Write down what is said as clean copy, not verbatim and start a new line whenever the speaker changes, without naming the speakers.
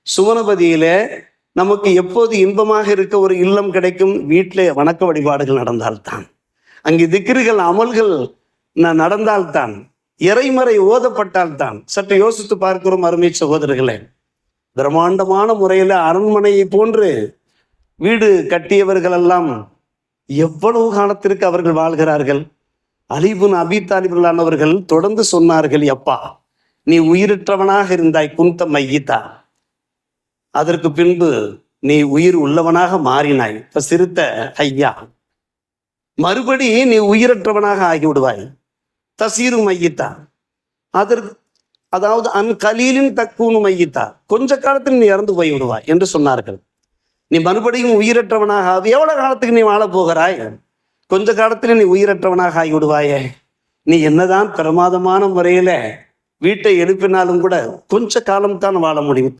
சுவனபதியில நமக்கு எப்போது இன்பமாக இருக்க ஒரு இல்லம் கிடைக்கும்? வீட்டிலே வணக்க வழிபாடுகள் நடந்தால்தான், அங்கே திக்ருகள் அமல்கள் நடந்தால்தான், இறைமறை ஓதப்பட்டால்தான். சற்று யோசித்து பார்க்கிறோம் அருமை சகோதரர்களே. பிரம்மாண்டமான முறையில் அரண்மனையை போன்று வீடு கட்டியவர்கள் எல்லாம் எவ்வளவு காலத்திற்கு அவர்கள் வாழ்கிறார்கள்? அலி இப்னு அபீ தாலிபுல்லானவர்கள் தொடர்ந்து சொன்னார்கள், எப்பா நீ உயிரற்றவனாக இருந்தாய், குந்த மையித்தா, அதற்கு பின்பு நீ உயிர் உள்ளவனாக மாறினாய், இப்ப சிறுத்த ஐயா, மறுபடி நீ உயிரற்றவனாக ஆகிவிடுவாய், தசீரு மையித்தா, அதற்கு அதாவது கலீலின் தக்கூனு மையித்தா, கொஞ்ச காலத்தில் நீ இறந்து போய் விடுவாய் என்று சொன்னார்கள். நீ மறுபடியும் உயிரற்றவனாக எவ்வளவு காலத்துக்கு நீ வாழப் போகிறாய்? கொஞ்ச காலத்தில் நீ உயிரற்றவனாக ஆகிவிடுவாயே. நீ என்னதான் பிரமாதமான முறையில வீட்டை எழுப்பினாலும் கூட கொஞ்ச காலம்தான் வாழ முடியும்.